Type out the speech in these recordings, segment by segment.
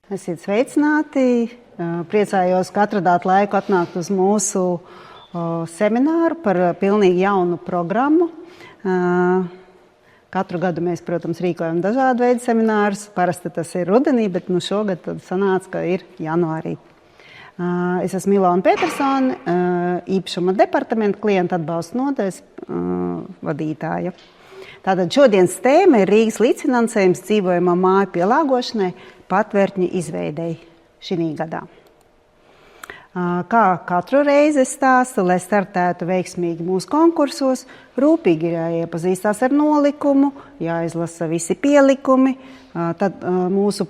Esiet sveicināti. Priecājos, ka atradāt laiku atnākt uz mūsu semināru par pilnīgi jaunu programmu. Katru gadu mēs, protams, rīkojam dažādu veidu seminārus. Parasti tas ir rudenī, bet šogad tad sanāca, ka ir janvārī. Es esmu Ilona Petersone, īpašuma departamenta klienta atbalsta nodaļas vadītāja. Tātad šodienas tēma ir Rīgas līdzfinansējums dzīvojamā māju pielāgošanai patvērtņu izveidei šī gadā. Kā katru reizi es stāstu, lai startētu veiksmīgi mūsu konkursos, rūpīgi ir jāiepazīstās ar nolikumu, jāizlasa visi pielikumi. Tad mūsu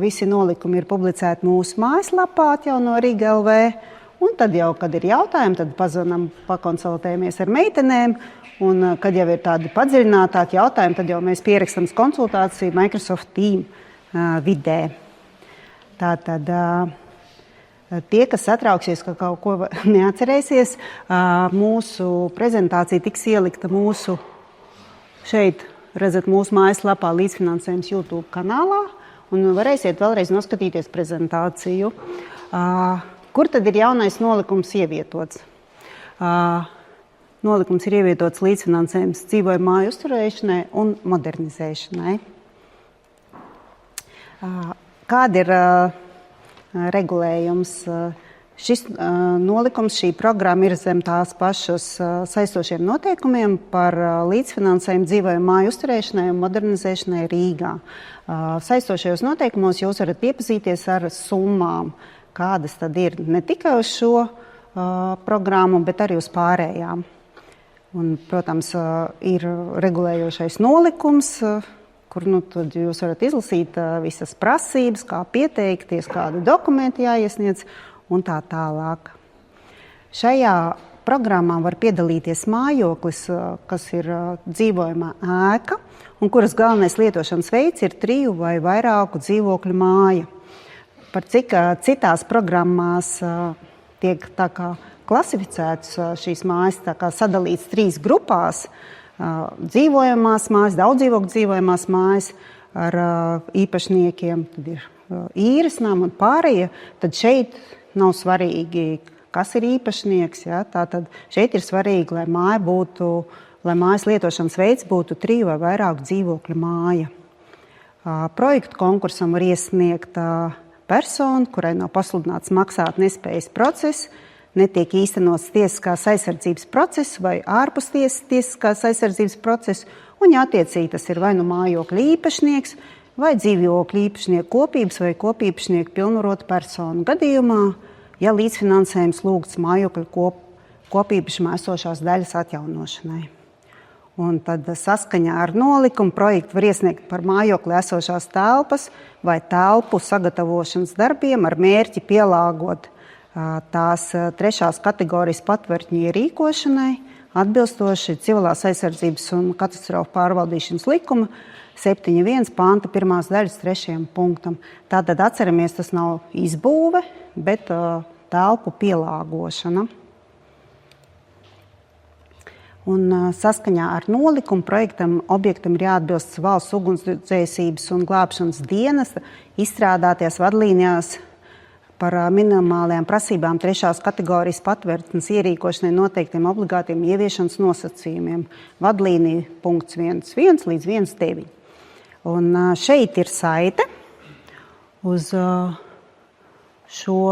visi nolikumi ir publicēti mūsu mājaslapā Atjauno Rīga LV. Un tad jau, kad ir jautājumi, tad pazvanam, pakonsultējamies ar meitenēm. Un, kad jau ir tādi padziļinātāki jautājumi, tad jau mēs pierakstam konsultāciju Microsoft Team vidē. Tātad tie, kas satrauksies, ka kaut ko neatcerēsies, mūsu prezentācija tiks ielikta mūsu šeit, redzat, mūsu mājaslapā līdzfinansējums YouTube kanālā, un varēsiet vēlreiz noskatīties prezentāciju. Kur tad ir jaunais nolikums ievietots? Nolikums ir ievietots līdzfinansējums dzīvojamā māju uzturēšanai un modernizēšanai. Kāda ir regulējums? Šis nolikums, šī programma ir zem tās pašas saistošiem noteikumiem par līdzfinansējumu dzīvojamā māju uzturēšanai un modernizēšanai Rīgā. Saistošajos noteikumos jūs varat iepazīties ar summām, kādas tad ir ne tikai uz šo programmu, bet arī uz pārējām. Un, protams, ir regulējošais nolikums, kur tad jūs varat izlasīt visas prasības, kā pieteikties, kādi dokumenti jāiesniedz un tā tālāk. Šajā programmā var piedalīties mājoklis, kas ir dzīvojamā ēka un kuras galvenais lietošanas veids ir 3 vai vairāku dzīvokļu māja. Par cik citās programmās tiek tā kā klasificētas šīs mājas, tā kā sadalīts 3 grupās, dzīvojamās mājas, daudzdzīvokļu dzīvojamās mājas ar īpašniekiem, tad ir īres nama un pārējie, tad šeit nav svarīgi, kas ir īpašnieks, ja? Tātad šeit ir svarīgi, lai mājas lietošanas veids būtu 3 vai vairāk dzīvokļu māja. Projektu konkursam var iesniegt persona, kurai nav pasludināts maksāt nespējas process, netiek īstenots tiesiskās aizsardzības process vai ārpus tiesiskās aizsardzības process, un attiecīgi tas ir vai nu mājokļa īpašnieks, vai dzīvokļa īpašnieku kopības vai kopīpašnieku pilnvarota persona gadījumā, ja līdzfinansējums lūgts mājokļa kopīpašumā esošās daļas atjaunošanai. Un tad saskaņā ar nolikumu projektu var iesniegt par mājokli esošās telpas vai telpu sagatavošanas darbiem ar mērķi pielāgot tās 3. kategorijas patvērtņu ierīkošanai, atbilstoši civilās aizsardzības un katastrofu pārvaldīšanas likuma 7.1. panta 1. daļas 3. punktam. Tātad atceramies, tas nav izbūve, bet telpu pielāgošana. Un saskaņā ar nolikumu projektam objektam ir jāatbilst valsts ugunsdzēsības un glābšanas dienesta izstrādātajās vadlīnijās par minimālajām prasībām 3. kategorijas patvērtnes ierīkošanai noteiktiem obligātiem ieviešanas nosacījumiem. Vadlīnija punkts 1.1 līdz 1.9. Un šeit ir saite uz šo,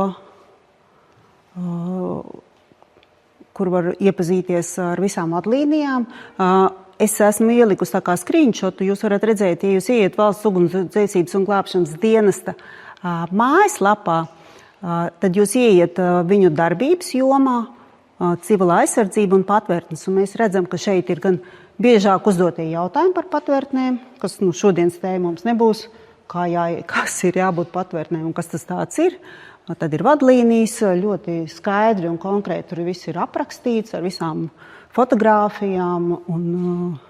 kur var iepazīties ar visām vadlīnijām. Es esmu ielikusi tā kā screenshotu, jūs varat redzēt, ja jūs ieiet valsts ugunsdzēsības un glābšanas dienesta mājaslapā, tad jūs ieiet viņu darbības jomā, civilā aizsardzība un patvērtnes. Un mēs redzam, ka šeit ir gan biežāk uzdotie jautājumi par patvērtnēm, kas šodienas tēma mums nebūs, kas ir jābūt patvērtnēm un kas tas tāds ir. Tad ir vadlīnijas, ļoti skaidri un konkrēti tur viss ir aprakstīts ar visām fotogrāfijām un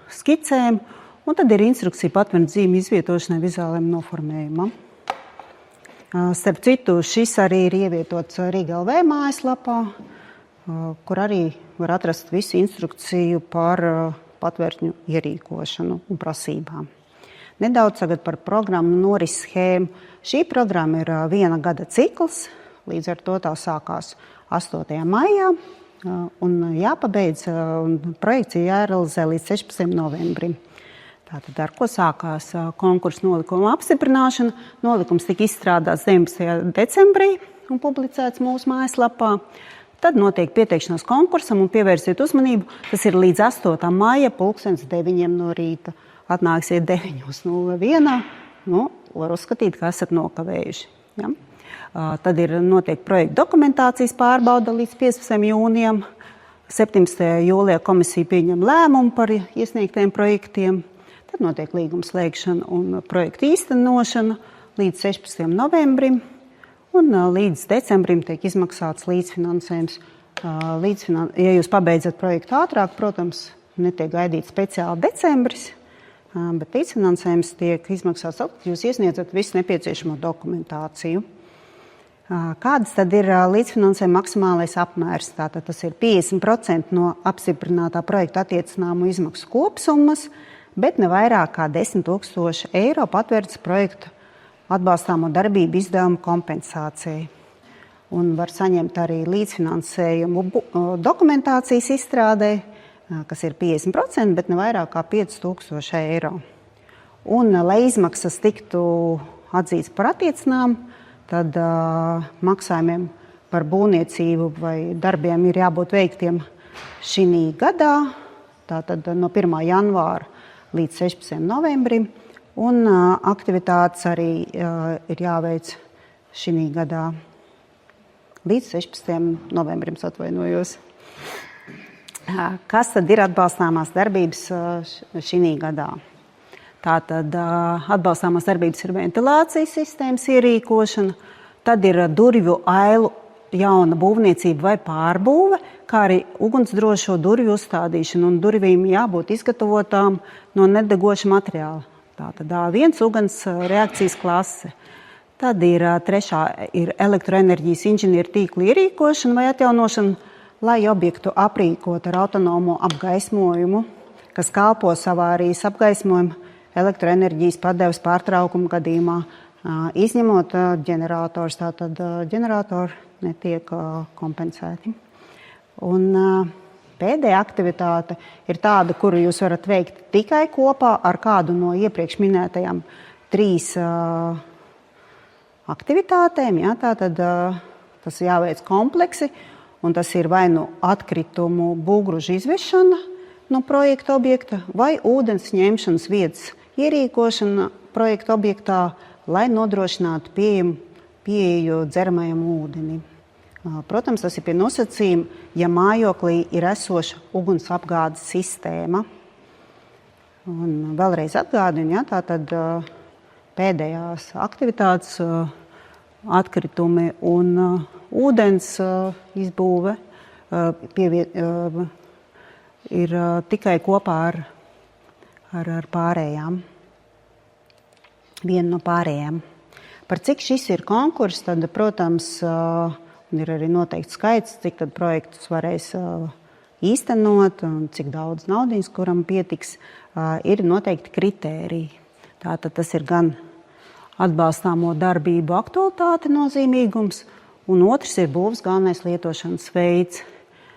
skicēm. Un tad ir instrukcija patvērtņu zīmju izvietošanai vizuālajam noformējumam. Starp citu, šis arī ir ievietots Rīga LV mājaslapā, kur arī var atrast visu instrukciju par patvērtņu ierīkošanu un prasībām. Nedaudz tagad par programmu norises schēmu. Šī programma ir 1 gada cikls, līdz ar to tā sākās 8. maijā un jāpabeidz, un projekts ir jārealizē līdz 16. novembrim. Tātad ar ko sākās konkursa nolikuma apstiprināšana. Nolikums tika izstrādāts 19. decembrī un publicēts mūsu mājaslapā. Tad notiek pieteikšanās konkursam un pievērsiet uzmanību, tas ir līdz 8. maija 9:00 no rīta. Atnāksiet 9:01, var uzskatīt, ka esat nokavējuši. Ja? Tad notiek projekta dokumentācijas pārbauda līdz 15. jūnijam. 17. jūlijā komisija pieņem lēmumu par iesniegtiem projektiem. Tad notiek līguma slēgšana un projekta īstenošana līdz 16. novembrim. Un līdz decembrim tiek izmaksāts līdzfinansējums. Ja jūs pabeidzat projektu ātrāk, protams, netiek gaidīts speciāli decembris, bet līdzfinansējums tiek izmaksāts, tad jūs iesniedzat visu nepieciešamo dokumentāciju. Kādas tad ir līdzfinansējuma maksimālais apmērs? Tātad tas ir 50% no apstiprinātā projekta attiecināmu izmaksu kopsummas, bet ne vairāk kā 10 000 eiro patvērts projektu atbalstāmo darbību izdevumu kompensācijai. Un var saņemt arī līdzfinansējumu dokumentācijas izstrādē, kas ir 50%, bet ne vairāk kā 5 000 eiro. Un, lai izmaksas tiktu atzīts par attiecinājumu, tad maksājumiem par būvniecību vai darbiem ir jābūt veiktiem šī gadā, tātad no 1. janvāra līdz 16. novembrim, un aktivitātes arī ir jāveic šī gadā līdz 16. novembrim, atvainojos. Kas tad ir atbalstāmās darbības šī gadā? Tātad atbalstāmās darbības ir ventilācijas sistēmas ierīkošana, tad ir durvju ailu jauna būvniecība vai pārbūve, kā arī ugunsdrošo durvju uzstādīšana, un durvīm jābūt izgatavotām no nedegoša materiāla. Tātad A1 uguns reakcijas klase. Tad ir trešā ir elektroenerģijas inženieru tīklu ierīkošana vai atjaunošana, lai objektu aprīkot ar autonomo apgaismojumu, kas kalpos avārijas apgaismojumu elektroenerģijas padevas pārtraukuma gadījumā, izņemot ģenerators. Tātad ģeneratori netiek kompensēti. Un pēdējā aktivitāte ir tāda, kuru jūs varat veikt tikai kopā ar kādu no iepriekš minētajām 3 aktivitātēm. Ja? Tātad tas jāveic kompleksi, un tas ir vai nu atkritumu būvgrūžu izvešana no projekta objekta vai ūdens ņemšanas vietas ierīkošana projekta objektā, lai nodrošinātu pieeju dzeramajam ūdenim. Protams, tas ir pie nosacījuma, ja mājoklī ir esoša uguns apgādes sistēma. Un vēlreiz atgādinu, ja, tātad pēdējās aktivitātes, atkritumi un ūdens izbūve ir tikai kopā ar pārējām. Viena no pārējām. Par cik šis ir konkurss, tad, protams, ir arī noteikts skaits, cik tad projektus varēs īstenot un cik daudz naudas, kuram pietiks, ir noteikti kritēriji. Tātad tas ir gan atbalstāmo darbību aktualitāte nozīmīgums, un otrs ir būvs galvenais lietošanas veids.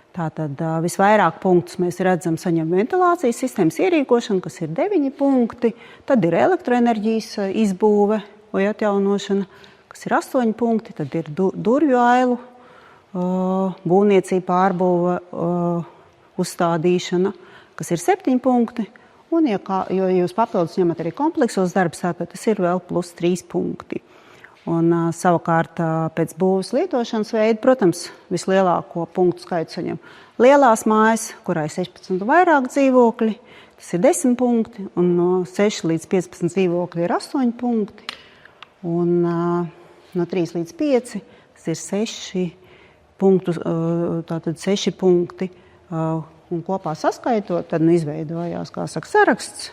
Tātad visvairāk punktus mēs redzam saņem ventilācijas sistēmas ierīkošana, kas ir 9 punkti, tad ir elektroenerģijas izbūve vai atjaunošana, kas ir 8 punkti, tad ir durvju ailu būvniecība, pārbūve, uzstādīšana, kas ir 7 punkti, un jo jūs papildus ņemat arī kompleksos darbus, tad tas ir vēl plus 3 punkti. Un savukārt pēc būvas lietošanas veida, protams, vislielāko punktu skaitu saņem lielās mājas, kurā ir 16 vairāk dzīvokļi, tas ir 10 punkti, un no 6 līdz 15 dzīvokļi ir 8 punkti, un no 3 līdz 5 tas ir 6 punktu, tātad 6 punkti, un kopā saskaitot, tad izveidojās, kā saka, saraksts,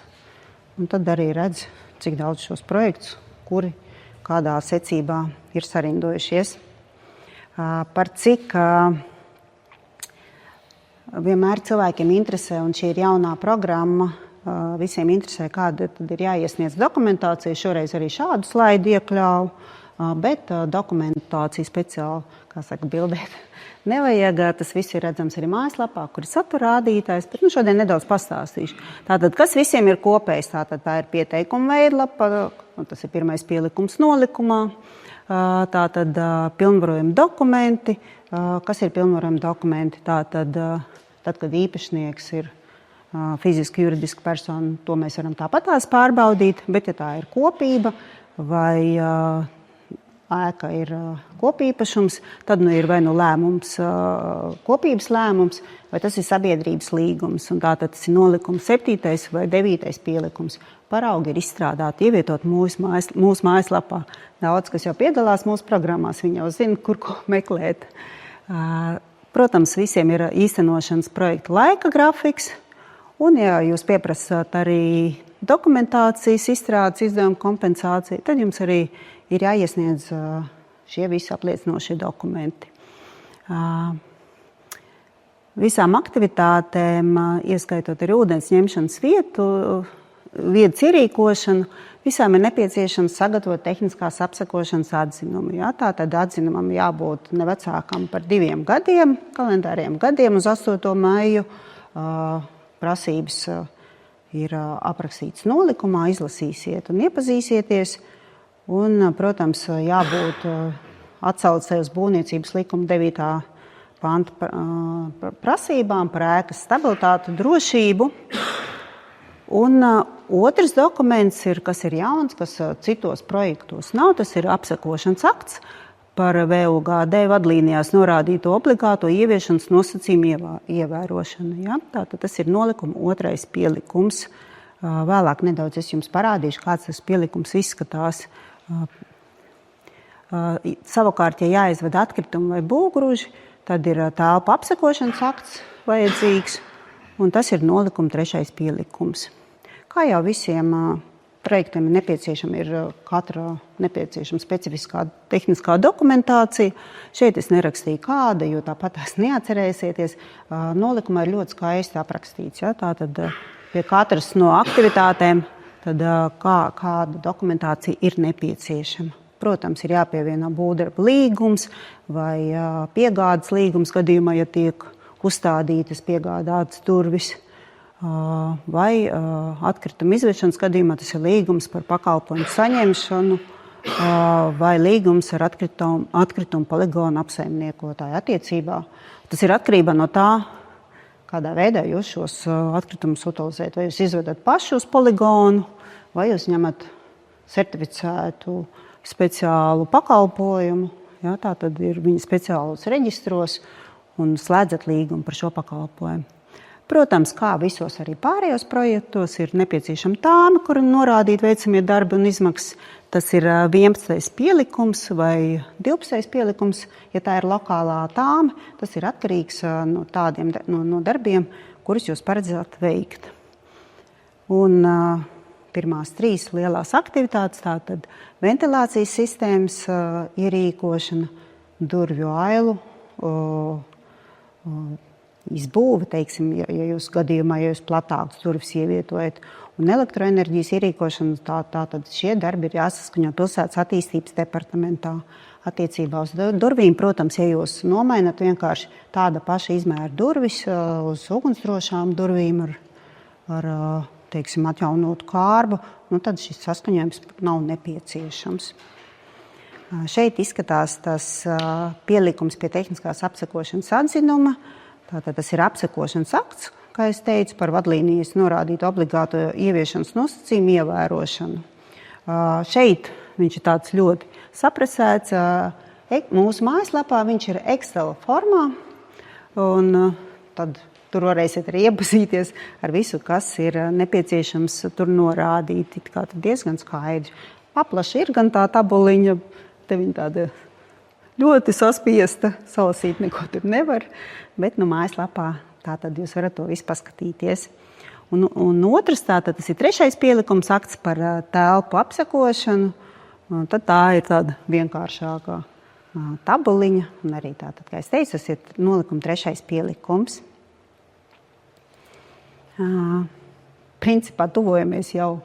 un tad arī redz, cik daudz šos projektus, kuri kādā secībā ir sarindojušies. Par cik vienmēr cilvēkiem interesē, un šī ir jaunā programma, visiem interesē, kāda tad ir jāiesniedz dokumentācija. Šoreiz arī šādu slaidu iekļauju, bet dokumentāciju speciāli, kā saka, bildēt nevajag. Tas viss ir redzams arī mājaslapā, kur ir satura rādītājs, bet šodien nedaudz pastāstīšu. Tātad, kas visiem ir kopējs? Tātad tā ir pieteikuma veidlapa, tas ir pirmais pielikums nolikumā, tātad pilnvarojuma dokumenti. Kas ir pilnvarojuma dokumenti? Tātad, tad, kad īpašnieks ir fiziski, juridiski persona, to mēs varam tāpatās pārbaudīt, bet ja tā ir kopība vai ēka ir kopīpašums, tad ir vai lēmums, kopības lēmums, vai tas ir sabiedrības līgums. Un tātad tas ir nolikums 7. vai 9. pielikums. Paraugi ir izstrādāti, ievietot mūsu mājaslapā. Daudz, kas jau piedalās mūsu programmās, viņi jau zina, kur ko meklēt. Protams, visiem ir īstenošanas projekta laika grafiks. Un, ja jūs pieprasāt arī dokumentācijas izstrādes izdevuma kompensāciju, tad jums arī ir jāiesniedz šie visi apliecinošie dokumenti. Visām aktivitātēm, ieskaitot arī ūdens ņemšanas vietas ierīkošanu, visām ir nepieciešams sagatavot tehniskās apsekošanas atzinumu. Ja? Tātad atzinumam jābūt ne vecākam par 2 gadiem, kalendāriem gadiem uz 8. maiju. Prasības ir aprakstītas nolikumā, izlasīsiet un iepazīsieties. Un, protams, jābūt atsaucē uz būvniecības likuma 9. panta prasībām par ēkas stabilitāti, drošību. Un otrs dokuments, kas ir jauns, kas citos projektos nav, tas ir apsekošanas akts par VUGD vadlīnijās norādīto obligāto ieviešanas nosacījumu ievērošanu. Ja? Tātad tas ir nolikuma 2. pielikums. Vēlāk nedaudz es jums parādīšu, kāds tas pielikums izskatās. Savukārt, ja jāizved atkritumi vai būvgruži, tad ir telpu apsekošanas akts vajadzīgs, un tas ir nolikuma 3. pielikums. Kā jau visiem projektiem ir nepieciešama specifiskā tehniskā dokumentācija. Šeit es nerakstīju kāda, jo tāpat tās neatcerēsieties. Nolikumā ir ļoti skaisti aprakstīts. Ja? Tātad pie katras no aktivitātēm tad, kāda dokumentācija ir nepieciešama. Protams, ir jāpievieno būvdarba līgums vai piegādes līgums gadījumā, ja tiek uzstādītas piegādātas durvis. Vai atkrituma izvešanas gadījumā tas ir līgums par pakalpojumu saņemšanu vai līgums ar atkritumu poligonu apsaimniekotāju attiecībā. Tas ir atkarībā no tā, kādā veidā jūs šos atkritumus utilizējat. Vai jūs izvedat paši uz poligonu, vai jūs ņemat certificētu speciālu pakalpojumu. Ja, tā tad ir viņi speciālos reģistros un slēdzat līgumu par šo pakalpojumu. Protams, kā visos arī pārējos projektos, ir nepieciešama tāme, kura norādīt veicamie darbi un izmaksas. Tas ir 11. pielikums vai 12. pielikums. Ja tā ir lokālā tāme, tas ir atkarīgs no darbiem, kurus jūs paredzat veikt. Un pirmās 3 lielās aktivitātes, tātad ventilācijas sistēmas ierīkošana, durvju ailu, izbūve, teiksim, ja jūs gadījumā, ja jūs platākus durvis ievietojat, un elektroenerģijas ierīkošana, tātad šie darbi ir jāsaskaņo pilsētas attīstības departamentā. Attiecībā uz durvīm, protams, ja jūs nomainat vienkārši tāda paša izmēra durvis uz ugunsdrošām durvīm ar teiksim, atjaunotu kārbu, tad šis saskaņojums nav nepieciešams. Šeit izskatās tas pielikums pie tehniskās apsekošanas atzinuma. Tātad tas ir apsekošanas akts, kā es teicu, par vadlīnijas norādītu obligāto ieviešanas nosacījumu ievērošanu. Šeit viņš ir tāds ļoti saprasēts. Mūsu mājaslapā viņš ir Excel formā, un tad tur varēsiet arī iepazīties ar visu, kas ir nepieciešams tur norādīt. Kā diezgan skaidri. Paplaši ir gan tā tabuliņa, te viņa tāda ļoti saspiesta, salasīt neko tur nevar, bet mājaslapā tātad jūs varat to visu paskatīties. Un otrs, tātad tas ir 3. pielikums akts par telpu apsekošanu, un tad tā ir tāda vienkāršākā tabuliņa, un arī tātad, kā es teicu, tas ir nolikuma 3. pielikums. principā tuvojamies jau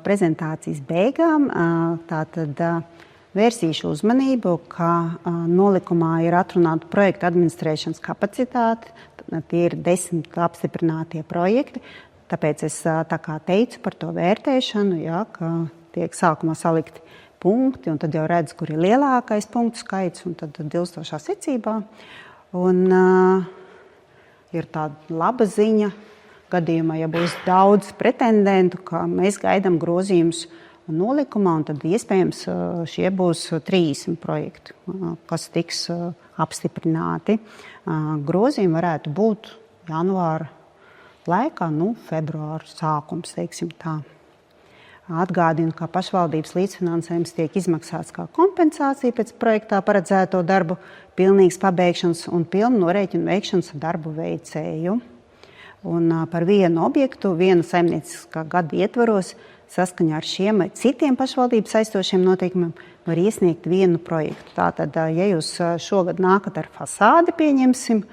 prezentācijas beigām. Tātad vērsīšu uzmanību, ka nolikumā ir atrunāta projekta administrēšanas kapacitāte. Tie ir 10 apstiprinātie projekti. Tāpēc es tā kā teicu par to vērtēšanu, ka tiek sākumā salikti punkti, un tad jau redz, kur ir lielākais punktu skaits, un tad dilstošā secībā. Un ir tāda laba ziņa gadījumā, ja būs daudz pretendentu, ka mēs gaidām grozījumus nolikumā, un tad iespējams šie būs 30 projekti, kas tiks apstiprināti. Grozījumi varētu būt janvāra laikā, februāra sākums, teiksim tā. Atgādinu, ka pašvaldības līdzfinansējums tiek izmaksāts kā kompensācija pēc projektā paredzēto darbu pilnīgas pabeigšanas un pilnu norēķinu veikšanas darbu veicēju. Un par vienu objektu, vienu saimnieciskā gada ietvaros, saskaņā ar šiem vai citiem pašvaldības saistošiem noteikumiem, var iesniegt vienu projektu. Tātad, ja jūs šogad nākat ar fasādi, pieņemsim,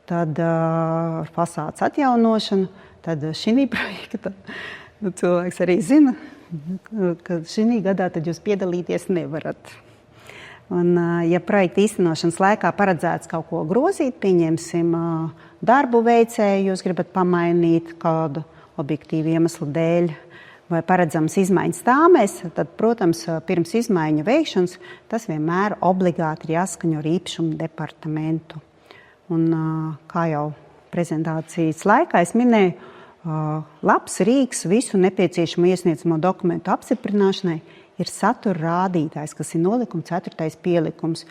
tad ar fasādes atjaunošanu, tad šī projekta cilvēks arī zina, ka šī gadā tad jūs piedalīties nevarat. Un, ja projekta īstenošanas laikā paredzēts kaut ko grozīt, pieņemsim darbu veicēju, jūs gribat pamainīt kādu objektīvu iemeslu dēļ, vai paredzams izmaiņas tāmēs, tad, protams, pirms izmaiņu veikšanas tas vienmēr obligāti ir jāskaņo ar īpašumu departamentu. Un, kā jau prezentācijas laikā es minēju, labs rīks visu nepieciešamo iesniedzamo dokumentu apstiprināšanai ir satura rādītājs, kas ir nolikuma 4. pielikums.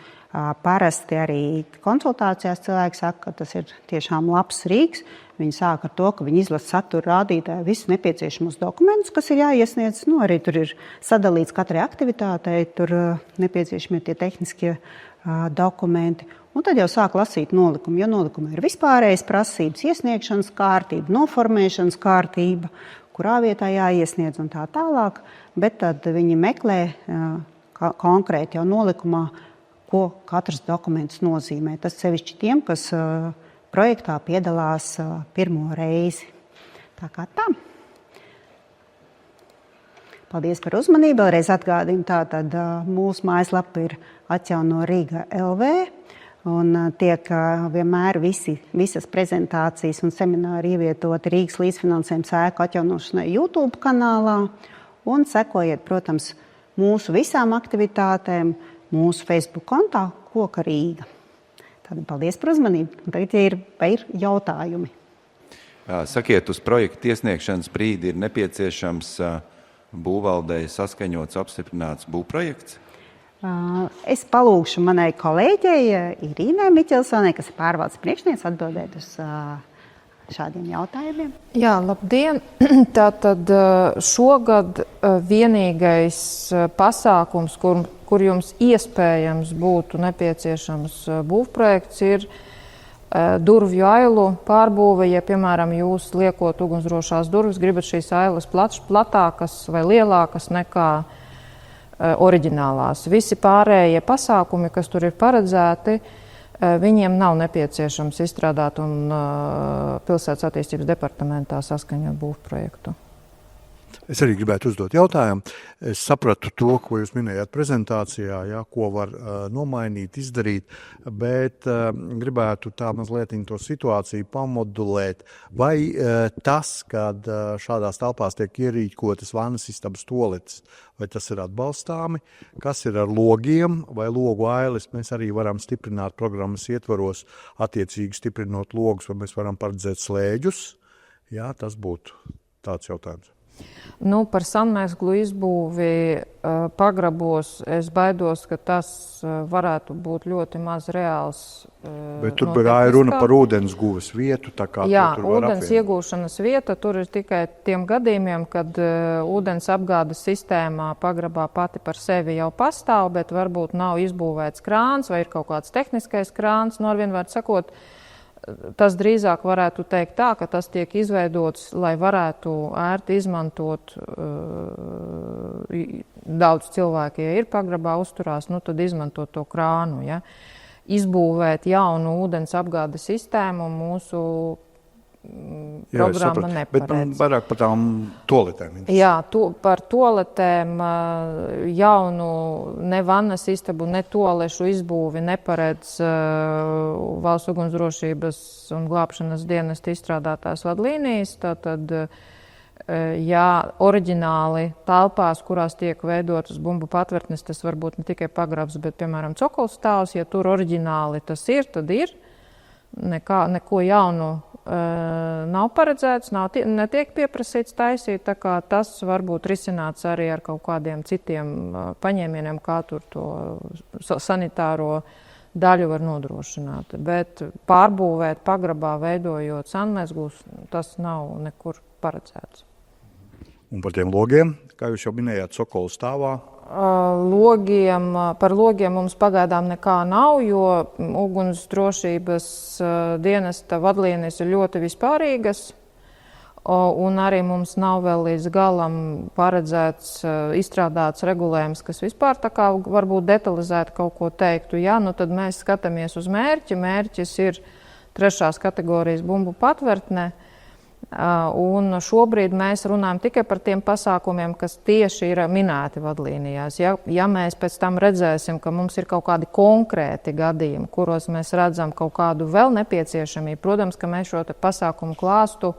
Parasti arī konsultācijās cilvēki saka, ka tas ir tiešām labs rīks. Viņi sāk ar to, ka viņi izlasa satura rādītāju visus nepieciešamos dokumentus, kas ir jāiesniedz. Arī tur ir sadalīts katrai aktivitātei, tur nepieciešamie tie tehniskie dokumenti. Un tad jau sāk lasīt nolikumu, jo nolikuma ir vispārējas prasības, iesniegšanas kārtība, noformēšanas kārtība, kurā vietā jāiesniedz un tā tālāk, bet tad viņi meklē konkrēti jau nolikumā, ko katrs dokuments nozīmē. Tas sevišķi tiem, kas projektā piedalās pirmo reizi. Tā kā tā. Paldies par uzmanību. Vēlreiz atgādinu, tātad mūsu mājaslapa ir Atjauno Rīga LV. Un tiek vienmēr visas prezentācijas un semināri ievietoti Rīgas līdzfinansējuma ēku atjaunošanai YouTube kanālā. Un sekojiet, protams, mūsu visām aktivitātēm, mūsu Facebook kontā Koka Rīga. Tad paldies par uzmanību. Tagad ir jautājumi. Sakiet, uz projekta iesniegšanas brīdi ir nepieciešams būvvaldei saskaņots apstiprināts būvprojekts? Es palūkšu manai kolēģei Irīnai Miķelsonai, kas ir pārvaldes priekšniece, atbildēt uz šādiem jautājumiem. Jā, labdien! Tātad šogad vienīgais pasākums, kur jums iespējams būtu nepieciešams būvprojekts, ir durvju ailu pārbūve. Ja, piemēram, jūs liekot ugunsdrošās durvis, gribat šīs ailas platākas vai lielākas nekā oriģinālās. Visi pārējie pasākumi, kas tur ir paredzēti, viņiem nav nepieciešams izstrādāt un pilsētas attīstības departamentā saskaņot būvprojektu. Es arī gribētu uzdot jautājumu. Es sapratu to, ko jūs minējāt prezentācijā, ko var nomainīt, izdarīt, bet gribētu tā mazliet to situāciju pamodulēt. Vai tas, kad šādās telpās tiek ierīkotas vannas istabas toaletes, vai tas ir atbalstāmi? Kas ir ar logiem vai logu ailes? Mēs arī varam stiprināt programmas ietvaros, attiecīgi stiprinot logus, vai mēs varam paredzēt slēģus? Jā, tas būtu tāds jautājums. Par sammēsglu izbūvi pagrabos es baidos, ka tas varētu būt ļoti maz reāls. Bet tur ir runa par ūdens guves vietu, tā kā jā, tur var ūdens iegūšanas vieta, tur ir tikai tiem gadījumiem, kad ūdens apgādes sistēmā pagrabā pati par sevi jau pastāv, bet varbūt nav izbūvēts krāns vai ir kaut kāds tehniskais krāns, ar vienvārdu sakot, tas drīzāk varētu teikt tā, ka tas tiek izveidots, lai varētu ērti izmantot daudz cilvēki, ja ir pagrabā uzturās, tad izmantot to krānu. Ja. Izbūvēt jaunu ūdens apgādes sistēmu mūsu programma neparedz. Bet man vairāk par tām toaletēm. Jā, par toaletēm jaunu ne vannas istabu, ne toalešu izbūvi neparedz Valsts ugunsdrošības un glābšanas dienesta izstrādātās vadlīnijas. Tātad, ja oriģināli telpās, kurās tiek veidotas bumbu patvērtnes, tas var būt ne tikai pagrabs, bet, piemēram, cokolstāvs, ja tur oriģināli tas ir, tad ir. Neko jaunu nav paredzēts, netiek pieprasīts taisīt, tā kā tas var būt risināts arī ar kaut kādiem citiem paņēmieniem, kā tur to sanitāro daļu var nodrošināt. Bet pārbūvēt pagrabā, veidojot sanmezglus, tas nav nekur paredzēts. Un par tiem logiem, kā jūs jau minējāt, Sokolu stāvā? Par logiem mums pagaidām nekā nav, jo ugunsdrošības dienesta vadlīnijas ir ļoti vispārīgas, un arī mums nav vēl līdz galam paredzēts izstrādāts regulējums, kas vispār tā kā varbūt detalizēti kaut ko teiktu. Jā, nu tad mēs skatāmies uz mērķi. Mērķis ir 3. kategorijas bumbu patvērtne. Un šobrīd mēs runājam tikai par tiem pasākumiem, kas tieši ir minēti vadlīnijās. Ja mēs pēc tam redzēsim, ka mums ir kaut kādi konkrēti gadījumi, kuros mēs redzam kaut kādu vēl nepieciešamību, protams, ka mēs šo pasākumu klāstu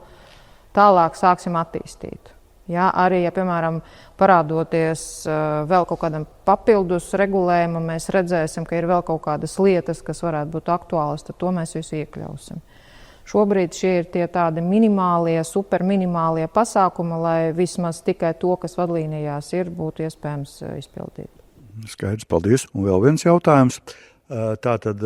tālāk sāksim attīstīt. Ja, arī, ja, piemēram, parādoties vēl kaut kādam papildus regulējumam, mēs redzēsim, ka ir vēl kaut kādas lietas, kas varētu būt aktuālas, tad to mēs visu iekļausim. Šobrīd šie ir tie tādi minimālie, superminimālie pasākumi, lai vismaz tikai to, kas vadlīnijās ir, būtu iespējams izpildīt. Skaidrs, paldies. Un vēl viens jautājums. Tātad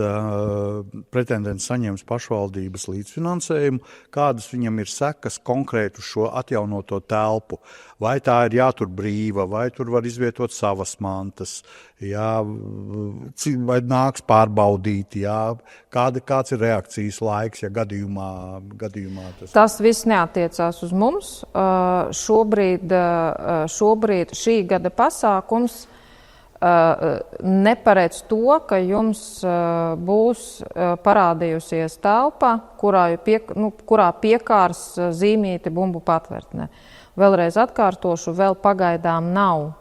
pretendents saņems pašvaldības līdzfinansējumu. Kādas viņam ir sekas konkrēti uz šo atjaunoto telpu? Vai tā ir jātur brīva, vai tur var izvietot savas mantas, jā, vai nāks pārbaudīt, jā, kāds ir reakcijas laiks, ja gadījumā tas... Tas viss neatiecās uz mums. Šobrīd šī gada pasākums neparedz to, ka jums būs parādījusies telpa, kurā piekārs zīmīti bumbu patvērtne. Vēlreiz atkārtošu, vēl pagaidām nav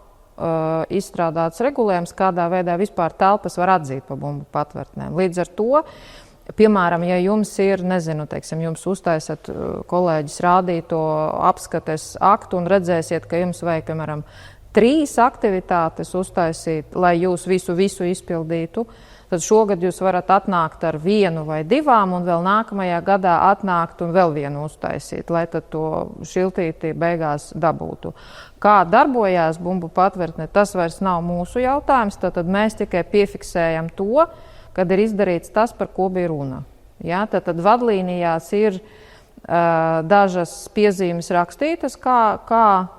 izstrādāts regulējums, kādā veidā vispār telpas var atzīt pa bumbu patvērtnēm. Līdz ar to, piemēram, ja jums ir, jums uztaisat kolēģis rādīto apskates aktu un redzēsiet, ka jums vajag, piemēram, 3 aktivitātes uztaisīt, lai jūs visu izpildītu, tad šogad jūs varat atnākt ar 1 vai 2 un vēl nākamajā gadā atnākt un vēl 1 uztaisīt, lai tad to šiltīti beigās dabūtu. Kā darbojās bumbu patvērtne, tas vairs nav mūsu jautājums, tad mēs tikai piefiksējam to, kad ir izdarīts tas, par ko bija runa. Ja, tad vadlīnijās ir dažas piezīmes rakstītas, kā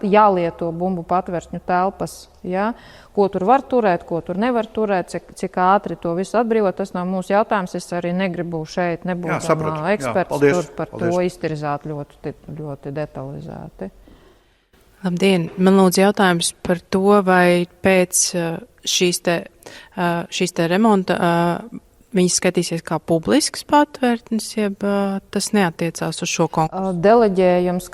jālieto bumbu patvērtņu telpas, ja? Ko tur var turēt, ko tur nevar turēt, cik ātri to visu atbrīvot. Tas nav mūsu jautājums. Es arī negribu šeit nebūt eksperts tur par to iztirzāt ļoti detalizēti. Labdien! Man lūdzu jautājums par to, vai pēc šīs te remonta viņi skatīsies kā publisks patvērtnes, jeb tas neatiecās uz šo konkrētu? Deleģējums,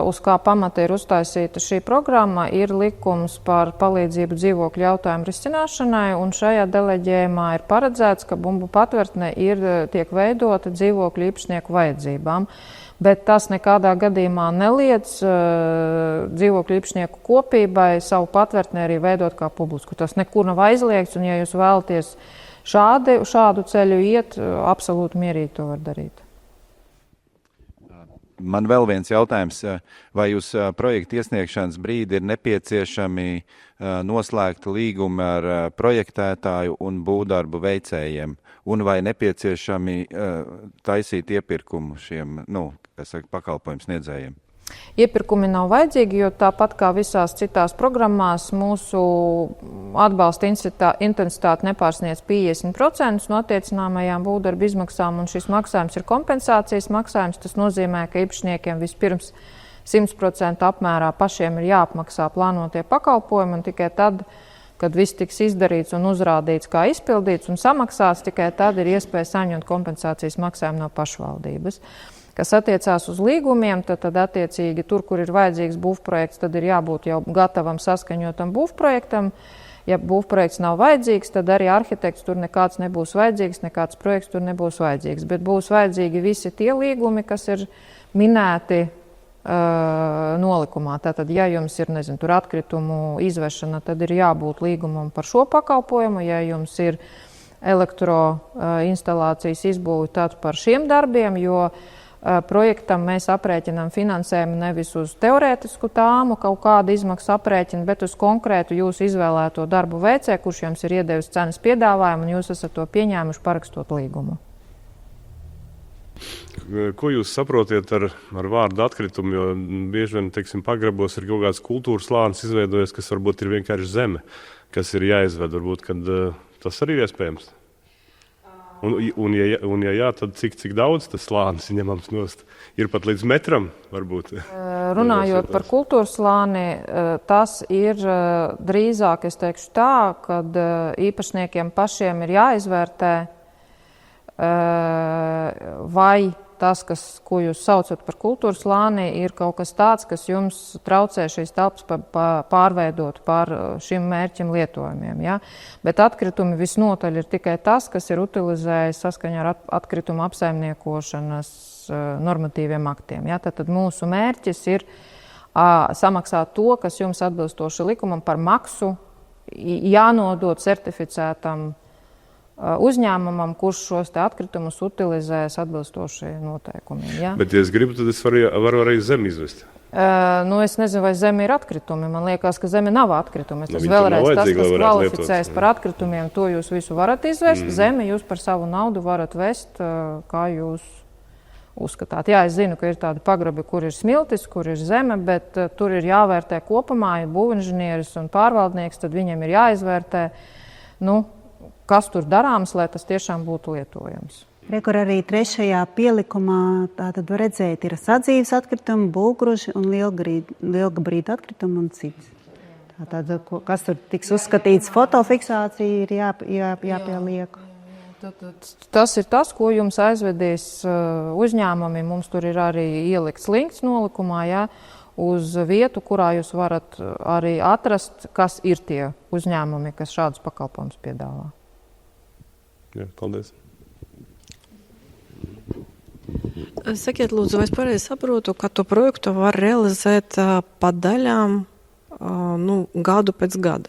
uz kā pamata ir uztaisīta šī programma, ir likums par palīdzību dzīvokļu jautājumu risināšanai, un šajā deleģējumā ir paredzēts, ka bumbu patvērtne tiek veidota dzīvokļu īpašnieku vajadzībām. Bet tas nekādā gadījumā neliedz dzīvokļu īpašnieku kopībai savu patvērtni arī veidot kā publisku. Tas nekur nav aizliegts, un ja jūs vēlaties šādu ceļu iet, absolūti mierīgi to var darīt. Man vēl viens jautājums. Vai uz projekta iesniegšanas brīdi ir nepieciešami noslēgt līgumi ar projektētāju un būvdarbu veicējiem? Un vai nepieciešami taisīt iepirkumu šiem pakalpojumu sniedzējiem? Iepirkumi nav vajadzīgi, jo tāpat kā visās citās programmās mūsu atbalsta intensitāte nepārsniedz 50% no attiecināmajām būvdarbu izmaksām, un šis maksājums ir kompensācijas maksājums. Tas nozīmē, ka īpašniekiem vispirms 100% apmērā pašiem ir jāapmaksā plānotie pakalpojumi, un tikai tad, kad viss tiks izdarīts un uzrādīts, kā izpildīts un samaksāts, tikai tad ir iespēja saņemt kompensācijas maksājumu no pašvaldības. Kas attiecās uz līgumiem, tad attiecīgi tur, kur ir vajadzīgs būvprojekts, tad ir jābūt jau gatavam saskaņotam būvprojektam. Ja būvprojekts nav vajadzīgs, tad arī arhitekts tur nekāds nebūs vajadzīgs, nekāds projekts tur nebūs vajadzīgs. Bet būs vajadzīgi visi tie līgumi, kas ir minēti nolikumā. Tātad, ja jums ir, tur atkritumu izvešana, tad ir jābūt līgumam par šo pakalpojumu. Ja jums ir elektroinstalācijas izbūve, tad par šiem darbiem, jo projektam mēs aprēķinām finansējumu nevis uz teorētisku tāmu kaut kādu izmaksu aprēķinu, bet uz konkrētu jūsu izvēlēto darbu veicēju, kurš jums ir iedevis cenas piedāvājumu un jūs esat to pieņēmuši parakstot līgumu. Ko jūs saprotiet ar vārdu atkritumu, jo bieži vien, teiksim, pagrabos ir kaut kāds kultūras slānis izveidojies, kas varbūt ir vienkārši zeme, kas ir jāizved, varbūt, kad tas arī ir iespējams? Un ja jā, tad cik daudz tas slānis ņemams nost? Ir pat līdz metram, varbūt? Runājot par kultūras slāni, tas ir drīzāk, es teikšu tā, kad īpašniekiem pašiem ir jāizvērtē, vai tas, ko jūs saucat par kultūras slāni, ir kaut kas tāds, kas jums traucē šīs telpas pārveidot par šim mērķim lietojumiem. Ja? Bet atkritumi visnotaļ ir tikai tas, kas ir utilizējis saskaņā ar atkritumu apsaimniekošanas normatīviem aktiem. Ja? Tad mūsu mērķis ir samaksāt to, kas jums atbilstoši likumam par maksu jānodod certificētam uzņēmumam, kurš šos te atkritumus utilizēs atbilstoši noteikumiem. Ja? Bet, ja es gribu, tad es varu arī zemi izvest. Es nezinu, vai zeme ir atkritumi. Man liekas, ka zeme nav atkritumi. Tas vēlreiz tas, kas kvalificējas par atkritumiem, to jūs visu varat izvest. Zemi jūs par savu naudu varat vest, kā jūs uzskatāt. Jā, es zinu, ka ir tādi pagrabi, kur ir smiltis, kur ir zeme, bet tur ir jāvērtē kopumā, ja būvinženieris un pārvaldnieks, tad viņiem ir jāizvērtē, kas tur darāms, lai tas tiešām būtu lietojams. Rekur arī 3. pielikumā tātad var redzēt, ir sadzīves atkritumi, būvgruži un lielgabarītu atkritumi un cits. Tātad, kas tur tiks uzskatīts, fotofiksācija ir jāpieliek. Tas ir tas, ko jums aizvedīs uzņēmumi. Mums tur ir arī ielikts links nolikumā, uz vietu, kurā jūs varat arī atrast, kas ir tie uzņēmumi, kas šādus pakalpojumus piedāvā. Jā, paldies. Sakiet, lūdzu, vai es pareizi saprotu, ka to projektu var realizēt pa daļām gadu pēc gada?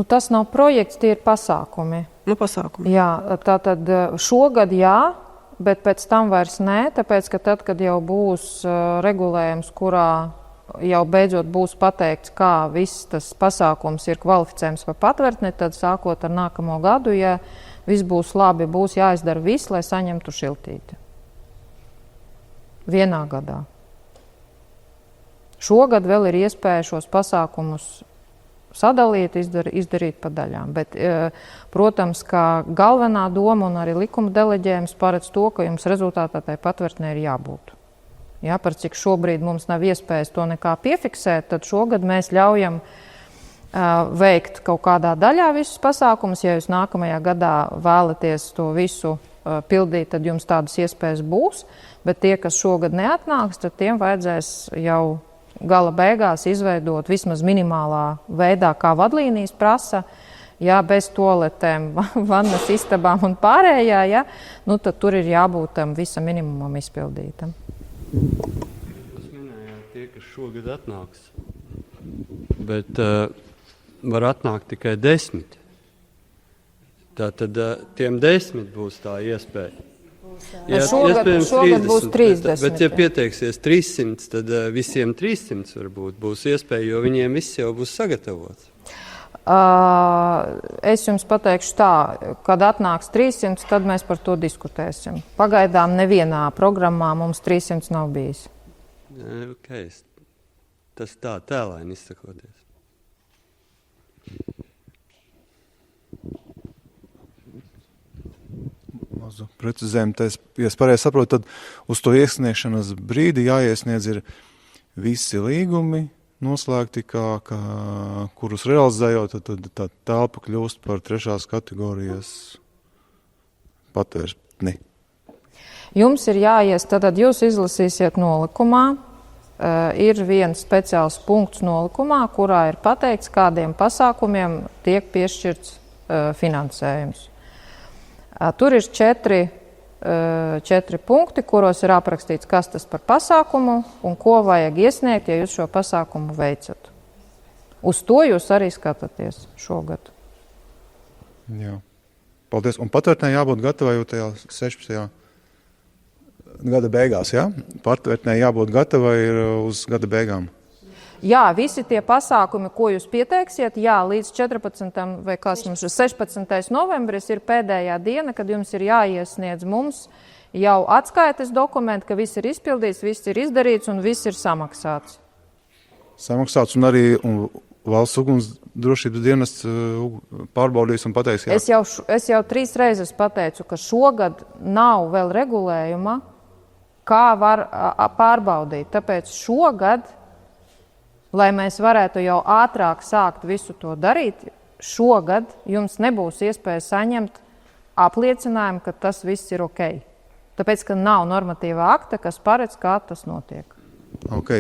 Tas nav projekts, tie ir pasākumi. Pasākumi. Jā, tātad šogad jā, bet pēc tam vairs nē, tāpēc, ka tad, kad jau būs regulējums, kurā jau beidzot būs pateikts, kā viss tas pasākums ir kvalificējums par patvērtni, tad sākot ar nākamo gadu, ja viss būs labi, būs jāizdara viss, lai saņemtu šiltīti. Vienā gadā. Šogad vēl ir iespēja šos pasākumus sadalīt, izdarīt pa daļām. Bet, protams, ka galvenā doma un arī likuma deleģējums paredz to, ka jums rezultātā tai patvērtnē ir jābūt. Ja, par cik šobrīd mums nav iespējas to nekā piefiksēt, tad šogad mēs ļaujam veikt kaut kādā daļā visus pasākumus. Ja jūs nākamajā gadā vēlaties to visu pildīt, tad jums tādas iespējas būs. Bet tie, kas šogad neatnāks, tad tiem vajadzēs jau gala beigās izveidot vismaz minimālā veidā, kā vadlīnijas prasa. Ja, bez toaletēm, vannas istabām un pārējā, tad tur ir jābūt tam visam minimumam izpildītam. Jūs minējāt tie, kas šogad atnāks, bet var atnākt tikai 10. Tātad tiem 10 būs tā iespēja. Šogad būs 30. Bet ja pieteiksies 300, tad visiem 300 varbūt būs iespēja, jo viņiem viss jau būs sagatavots. Es jums pateikšu tā, kad atnāks 300, tad mēs par to diskutēsim. Pagaidām nevienā programmā mums 300 nav bijis. Okay. Tas tā tēlaini izsakoties. Mazu precizējumu, ja es pareizi saprotu, tad uz to iesniegšanas brīdi jāiesniedz ir visi līgumi, noslēgti, kurus realizējot, tad tā telpa kļūst par 3. kategorijas patvērtni. Jums ir jāies, tad jūs izlasīsiet nolikumā. Ir viens speciāls punkts nolikumā, kurā ir pateikts, kādiem pasākumiem tiek piešķirts finansējums. Tur ir 4 punkti, kuros ir aprakstīts, kas tas par pasākumu un ko vajag iesniegt, ja jūs šo pasākumu veicat. Uz to jūs arī skatāties šogad. Jā. Paldies. Un patvērtnē jābūt gatavai jau tajā 16. gada beigās, jā? Patvērtnē jābūt gatavai uz gada beigām. Jā, visi tie pasākumi, ko jūs pieteiksiet, jā, līdz 14. vai 16. novembris ir pēdējā diena, kad jums ir jāiesniedz mums jau atskaites dokumenti, ka viss ir izpildīts, viss ir izdarīts un viss ir samaksāts. Samaksāts un arī valsts ugunsdrošības dienests pārbaudīs un pateiks, jā. Es jau 3 reizes pateicu, ka šogad nav vēl regulējuma, kā var pārbaudīt. Tāpēc šogad, lai mēs varētu jau ātrāk sākt visu to darīt, šogad jums nebūs iespēja saņemt apliecinājumu, ka tas viss ir ok. Tāpēc, ka nav normatīvā akta, kas paredz, kā tas notiek. Ok,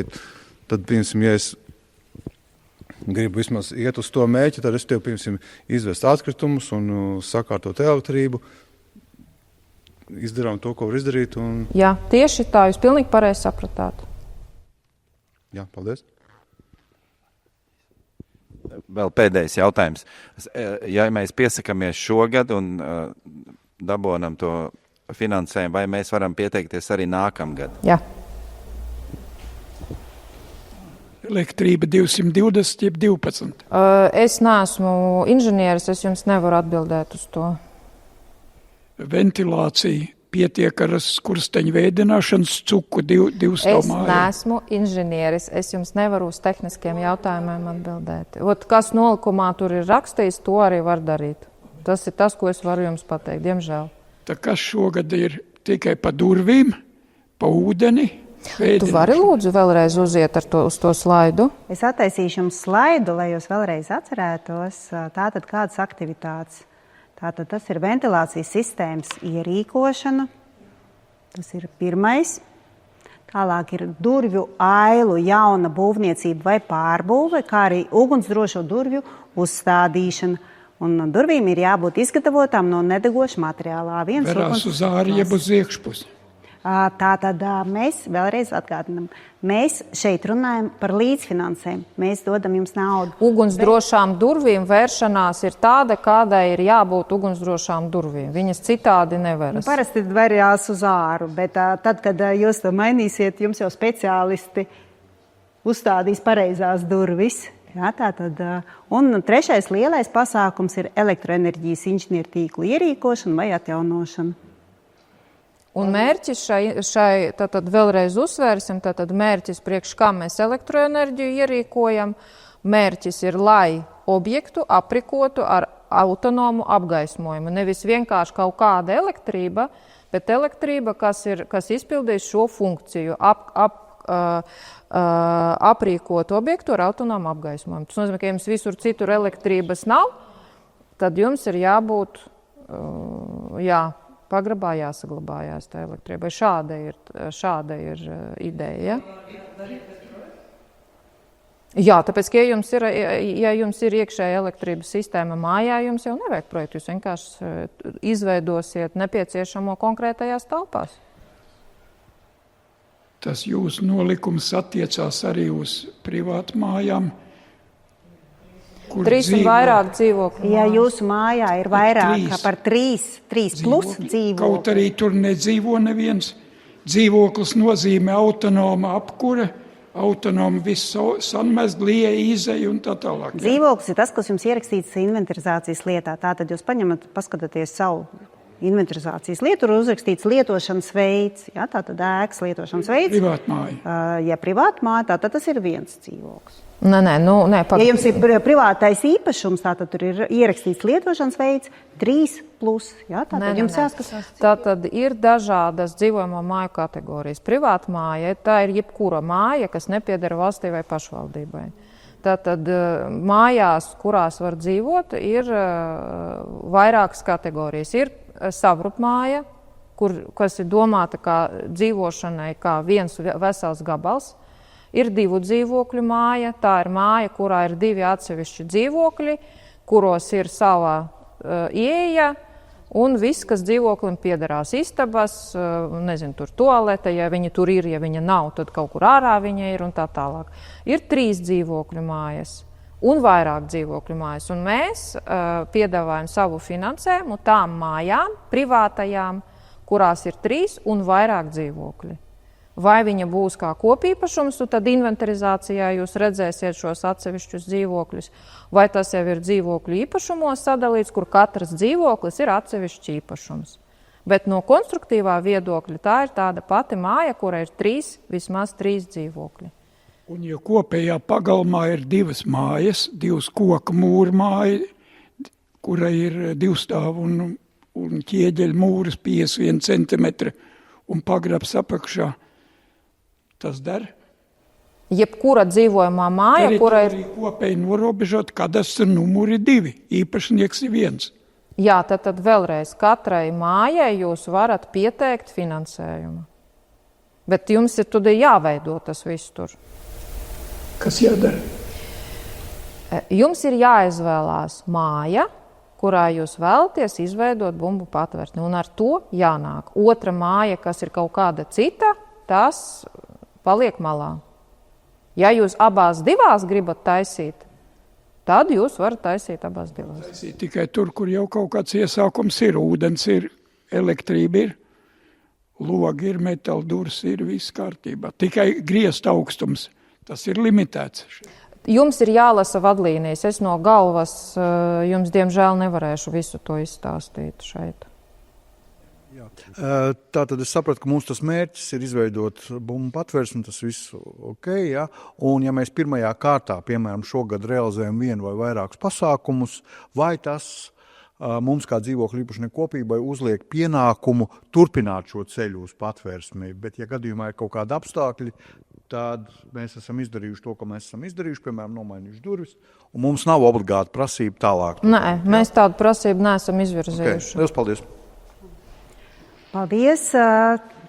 tad, piemēram, ja es gribu vismaz iet uz to mēķi, tad es tev, piemēram, izvest atkritumus un sakārtot elektrību, izdarām to, ko var izdarīt. Un... Jā, tieši tā, jūs pilnīgi pareizi sapratāt. Jā, paldies. Vēl pēdējais jautājums. Ja mēs piesakamies šogad un dabonam to finansējumu, vai mēs varam pieteikties arī nākamgad? Jā. Elektrība 220, jeb 12. Es neesmu inženieris, es jums nevaru atbildēt uz to. Ventilācija pietiek ar skursteņu veidināšanas cuku 2 stāvmājā. Es neesmu inženieris, es jums nevaru uz tehniskiem jautājumiem atbildēt. Kas nolikumā tur ir rakstījis, to arī var darīt. Tas ir tas, ko es varu jums pateikt, diemžēl. Tā kas šogad ir tikai pa durvīm, pa ūdeni? Tu vari lūdzu vēlreiz uziet uz to slaidu? Es attaisīšu jums slaidu, lai jūs vēlreiz atcerētos, tātad kādas aktivitātes. Tātad tas ir ventilācijas sistēmas ierīkošana, tas ir pirmais. Tālāk ir durvju ailu jauna būvniecība vai pārbūve, kā arī ugunsdrošo durvju uzstādīšana. Un durvīm ir jābūt izgatavotām no nedegoša materiālā. Verās uz āri, jeb uz iekšpusi. Tātad mēs vēlreiz atgādinām, mēs šeit runājam par līdzfinansējumu, mēs dodam jums naudu. Ugunsdrošām durvīm vēršanās ir tāda, kādai ir jābūt ugunsdrošām durvīm. Viņas citādi neveras. Parasti varjās uz āru, bet tad, kad jūs to mainīsiet, jums jau speciālisti uzstādīs pareizās durvis. Jā, tātad, un 3. lielais pasākums ir elektroenerģijas inženiertīklu ierīkošana vai atjaunošana. Un mērķis šai tātad vēlreiz uzsvērsim, tātad mērķis priekš kā mēs elektroenerģiju ierīkojam, mērķis ir, lai objektu aprikotu ar autonomu apgaismojumu. Nevis vienkārši kaut kāda elektrība, bet elektrība, kas izpildīs šo funkciju, aprīkot objektu ar autonomu apgaismojumu. Tas nozīmē, ka jums visur citur elektrības nav, tad jums ir jābūt, pagrabā jāsaglabājās tā elektrība. Šāda ir ideja. Jā, tāpēc, ka ja jums ir iekšēja elektrības sistēma mājā, jums jau nevajag projektu. Jūs vienkārši izveidosiet nepieciešamo konkrētajās telpās. Tas jūsu nolikums attiecās arī uz privātu mājām. 3 un vairāk dzīvokļu. Ja jūsu mājā ir vairāk par 3 plus dzīvokļu. Kaut arī tur nedzīvo neviens. Dzīvoklis nozīmē autonoma apkure, autonoma visu sanmest, lieja, izeja un tā tālāk. Dzīvoklis ir tas, kas jums ierakstīts inventarizācijas lietā. Tātad jūs paņemat, paskatāties savu inventarizācijas lietu, tur uzrakstīts lietošanas veids, ja, tātad ēkas lietošanas veids. Privātmāja. Ja privātmāja, tātad tas ir viens dzīvoklis. Nē, Ja jums ir privātais īpašums, tātad tur ir ierakstīts lietošanas veids 3+, ja, tātad jums jāskatās. Tātad ir dažādas dzīvojamo māju kategorijas. Privātmāja, tā ir jebkura māja, kas nepieder valstī vai pašvaldībai. Tātad mājās, kurās var dzīvot, ir vairākas kategorijas. Ir savrupmāja, kas ir domāta kā dzīvošanai, kā viens vesels gabals. Ir 2 dzīvokļu māja, tā ir māja, kurā ir 2 atsevišķi dzīvokļi, kuros ir sava ieeja un viss, kas dzīvoklim piederās, istabas, nezinu, tur toalete, ja viņa tur ir, ja viņa nav, tad kaut kur ārā viņa ir un tā tālāk. Ir 3 dzīvokļu mājas un vairāk dzīvokļu mājas, un mēs piedāvājam savu finansējumu tām mājām, privātajām, kurās ir 3 un vairāk dzīvokļi. Vai viņa būs kā kopīpašums, tad inventarizācijā jūs redzēsiet šos atsevišķus dzīvokļus, vai tas jau ir dzīvokļu īpašumos sadalīts, kur katrs dzīvoklis ir atsevišķs īpašums. Bet no konstruktīvā viedokļa tā ir tāda pati māja, kura ir vismaz 3 dzīvokļi. Un ja kopējā pagalmā ir 2 mājas, 2 koka mūra māja, kura ir 2 stāvu un ķieģeļa mūras 51 centimetri un pagrabs apakšā, tas der. Jebkura dzīvojamā māja, kura ir kopēji norobežot, kadastra numuri 2, īpašnieks ir 1. Jā, tad vēlreiz katrai mājai jūs varat pieteikt finansējumu. Bet jums ir tad jāveido tas viss tur. Kas jādara? Jums ir jāizvēlās māja, kurā jūs vēlaties izveidot bumbu patvērtni, un ar to jānāk. Otra māja, kas ir kaut kāda cita, tas paliek malā. Ja jūs abās 2 gribat taisīt, tad jūs varat taisīt abās 2. Taisīt tikai tur, kur jau kaut kāds iesākums ir, ūdens ir, elektrība ir, logi ir, metāla durs ir, viss kārtībā. Tikai griezt augstums, tas ir limitēts. Jums ir jālasa vadlīnijas. Es no galvas jums, diemžēl, nevarēšu visu to izstāstīt šeit. Jā. Tātad es sapratu, ka mums tas mērķis ir izveidot bumbu patvērsni, tas viss ok, ja? Un ja mēs pirmajā kārtā, piemēram, šogad realizējam vienu vai vairākus pasākumus, vai tas mums kā dzīvokļu īpašnieku kopībai uzliek pienākumu turpināt šo ceļu uz patvērsmi, bet ja gadījumā ir kaut kādi apstākļi, tad mēs esam izdarījuši to, ko mēs esam izdarījuši, piemēram, nomainījuši durvis, un mums nav obligāti prasība tālāk. Nē, mēs tādu prasību neesam izvirzījuši. Okay. Liels paldies! Paldies!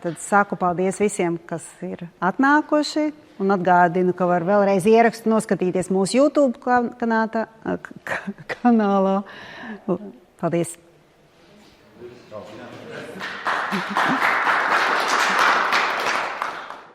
Tad saku paldies visiem, kas ir atnākuši, un atgādinu, ka var vēlreiz ierakstu noskatīties mūsu YouTube kanālā. Paldies!